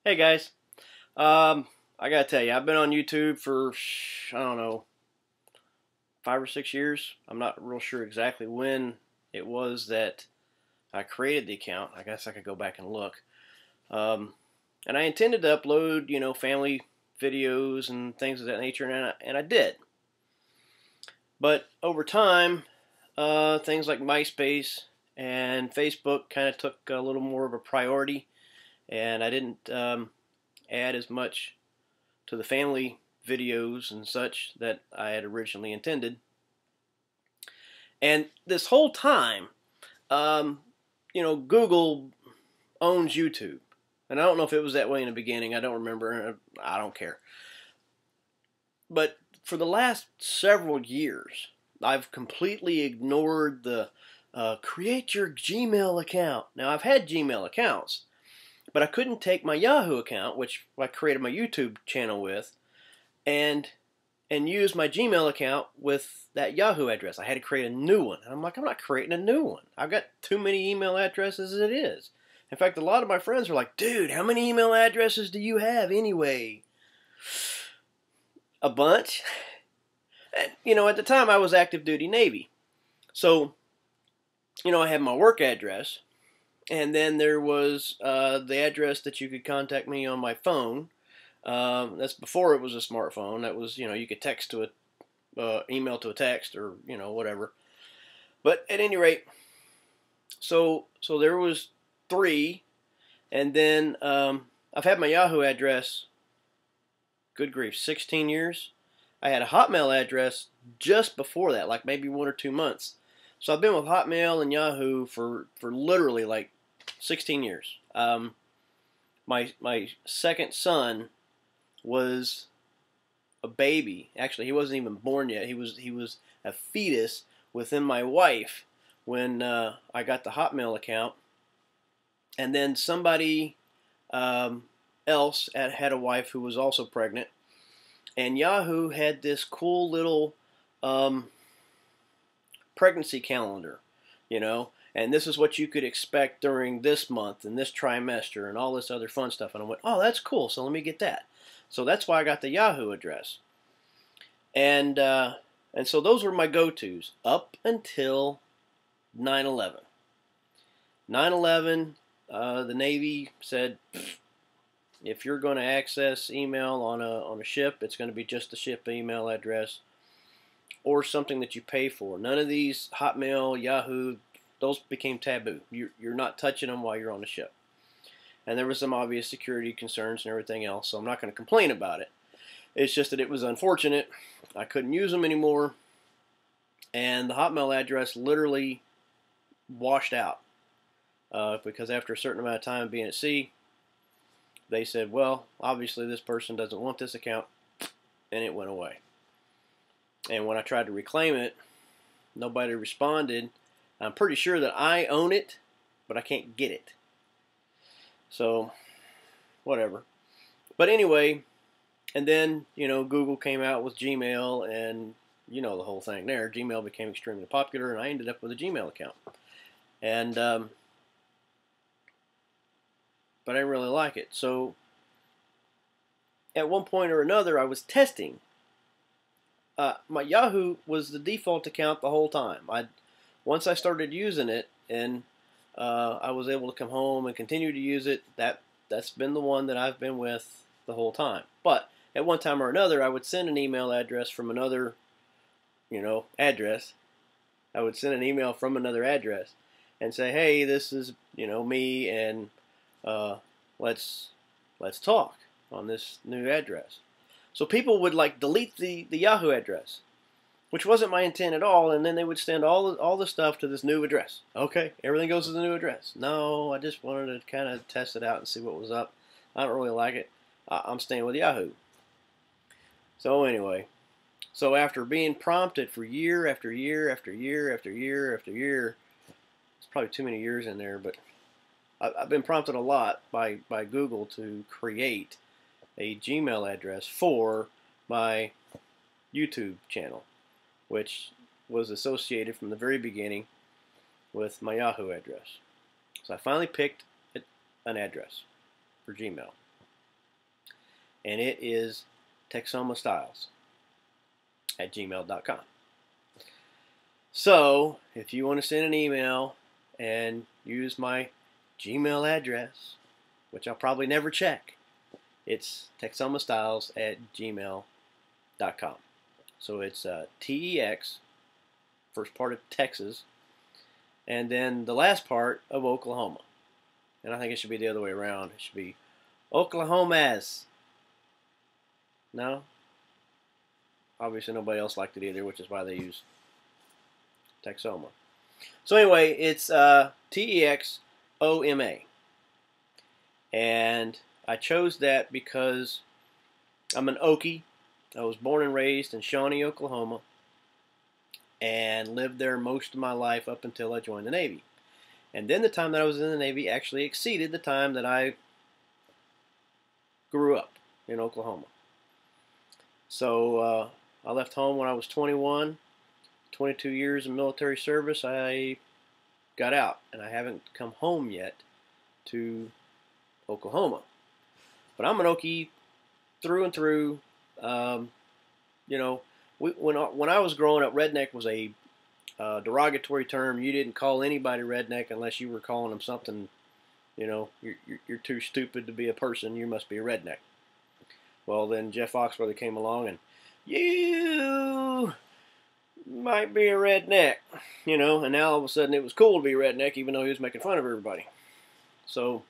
Hey guys, I gotta tell you, I've been on YouTube for I don't know 5 or 6 years. I'm not real sure exactly when it was that I created the account. I guess I could go back and look. Um, and I intended to upload, family videos and things of that nature, and I did. But over time, things like MySpace and Facebook kind of took a little more of a priority, and I didn't add as much to the family videos and such that I had originally intended. And this whole time, um, Google owns YouTube. And I don't know if it was that way in the beginning. I don't remember. I don't care. But for the last several years, I've completely ignored the create your Gmail account. Now, I've had Gmail accounts, but I couldn't take my Yahoo account, which I created my YouTube channel with, and use my Gmail account with that Yahoo address. I had to create a new one. And I'm like, I'm not creating a new one. I've got too many email addresses as it is. In fact, a lot of my friends are like, dude, how many email addresses do you have anyway? A bunch. And, at the time I was active duty Navy. So, I had my work address. And then there was the address that you could contact me on my phone. That's before it was a smartphone. That was, you could text to a email to a text or whatever. But at any rate, so there was three, and then I've had my Yahoo address. Good grief, 16 years. I had a Hotmail address just before that, like maybe 1 or 2 months. So I've been with Hotmail and Yahoo for literally like 16 years. My second son was a baby. Actually, he wasn't even born yet. He was a fetus within my wife when I got the Hotmail account, and then somebody else had a wife who was also pregnant, and Yahoo had this cool little pregnancy calendar, and this is what you could expect during this month and this trimester and all this other fun stuff. And I went, oh, that's cool. So let me get that. So that's why I got the Yahoo address. And so those were my go-tos up until 9/11. 9/11, the Navy said, if you're going to access email on a ship, it's going to be just the ship email address or something that you pay for. None of these Hotmail, Yahoo, those became taboo. You're not touching them while you're on the ship. And there were some obvious security concerns and everything else, so I'm not going to complain about it. It's just that it was unfortunate. I couldn't use them anymore, and the Hotmail address literally washed out because after a certain amount of time being at sea, they said, well, obviously this person doesn't want this account, and it went away. And when I tried to reclaim it, nobody responded. I'm pretty sure that I own it, but I can't get it. So, whatever. But anyway, and then, Google came out with Gmail, and the whole thing there. Gmail became extremely popular, and I ended up with a Gmail account. And, but I didn't really like it. So, at one point or another, I was testing. My Yahoo was the default account the whole time. Once I started using it, and I was able to come home and continue to use it, that's been the one that I've been with the whole time. But at one time or another, I would send an email address from another, address. I would send an email from another address and say, hey, this is, me, and let's talk on this new address. So people would like delete the Yahoo address, which wasn't my intent at all, and then they would send all the stuff to this new address. Okay, everything goes to the new address. No, I just wanted to kind of test it out and see what was up. I don't really like it. I'm staying with Yahoo. So anyway, so after being prompted for year after year after year after year after year, it's probably too many years in there, but I've been prompted a lot by Google to create a Gmail address for my YouTube channel, which was associated from the very beginning with my Yahoo address. So I finally picked an address for Gmail. and it is TexomaStiles@gmail.com. So, if you want to send an email and use my Gmail address, which I'll probably never check, it's TexomaStiles@gmail.com. So it's TEX, first part of Texas, and then the last part of Oklahoma. And I think it should be the other way around. It should be Oklahomas. No? Obviously nobody else liked it either, which is why they use Texoma. So anyway, it's TEXOMA. And I chose that because I'm an Okie. I was born and raised in Shawnee, Oklahoma, and lived there most of my life up until I joined the Navy. And then the time that I was in the Navy actually exceeded the time that I grew up in Oklahoma. So I left home when I was 21. 22 years in military service, I got out, and I haven't come home yet to Oklahoma. But I'm an Okie through and through. You know, when I was growing up, redneck was a derogatory term. You didn't call anybody redneck unless you were calling them something. You know, you're too stupid to be a person. You must be a redneck. Well, then Jeff Foxworthy came along, and you might be a redneck, you know, and now all of a sudden it was cool to be a redneck, even though he was making fun of everybody. So,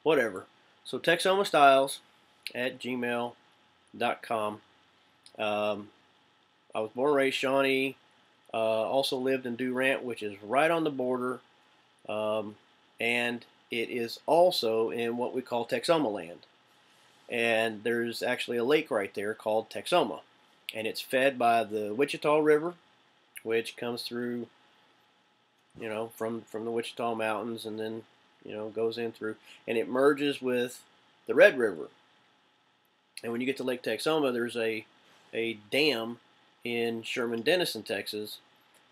whatever. So, TexomaStiles@gmail.com. I was born and raised Shawnee. Also lived in Durant, which is right on the border. And it is also in what we call Texoma land. And there's actually a lake right there called Texoma. And it's fed by the Wichita River, which comes through, you know, from the Wichita Mountains, and then, you know, goes in through, and it merges with the Red River. And when you get to Lake Texoma, there's a dam in Sherman-Denison, Texas,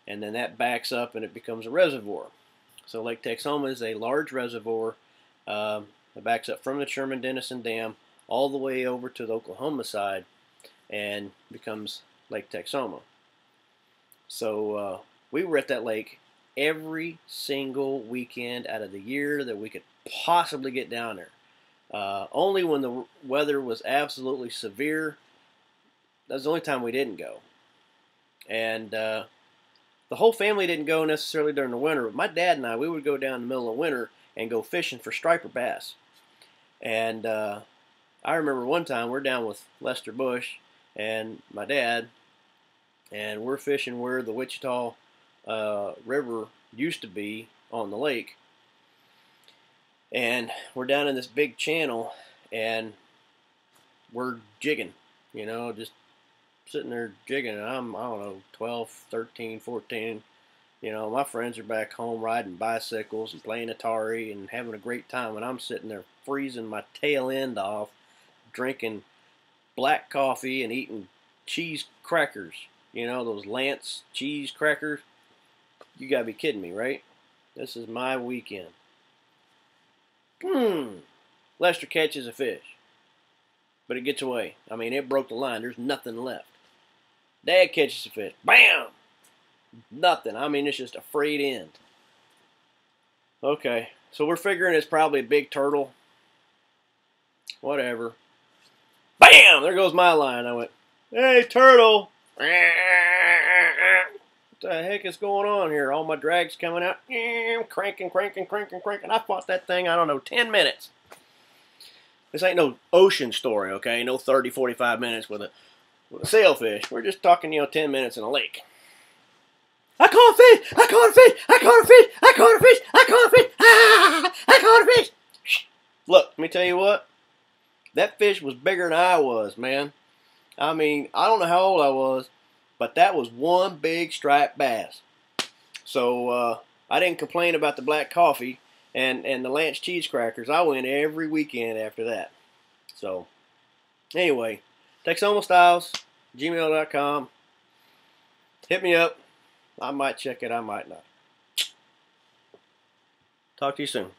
and then that backs up and it becomes a reservoir. So Lake Texoma is a large reservoir that backs up from the Sherman-Denison Dam all the way over to the Oklahoma side, and becomes Lake Texoma. So we were at that lake every single weekend out of the year that we could possibly get down there. Only when the weather was absolutely severe, that's the only time we didn't go. And the whole family didn't go necessarily during the winter, but my dad and I, we would go down in the middle of winter and go fishing for striper bass. And I remember one time we're down with Lester Bush and my dad, and we're fishing where the Wichita River used to be on the lake. And we're down in this big channel, and we're jigging, you know, just sitting there jigging. And I don't know, 12, 13, 14. You know, my friends are back home riding bicycles and playing Atari and having a great time, and I'm sitting there freezing my tail end off, drinking black coffee and eating cheese crackers. You know, those Lance cheese crackers. You gotta be kidding me, right? This is my weekend. Lester catches a fish, but it gets away. I mean, it broke the line. There's nothing left. Dad catches a fish. Bam! Nothing. I mean, it's just a frayed end. Okay, so we're figuring it's probably a big turtle. Whatever. Bam! There goes my line. I went, hey, turtle! What the heck is going on here? All my drag's coming out. Cranking, cranking, cranking, cranking. I fought that thing, I don't know, 10 minutes. This ain't no ocean story, okay? No 30, 45 minutes with a sailfish. We're just talking, you know, 10 minutes in a lake. I caught a fish! I caught a fish! I caught a fish! I caught a fish! I caught a fish! Ah! I caught a fish! Look, let me tell you what. That fish was bigger than I was, man. I mean, I don't know how old I was, but that was one big striped bass. So I didn't complain about the black coffee and the Lance cheese crackers. I went every weekend after that. So anyway, TexomaStiles@gmail.com. Hit me up. I might check it, I might not. Talk to you soon.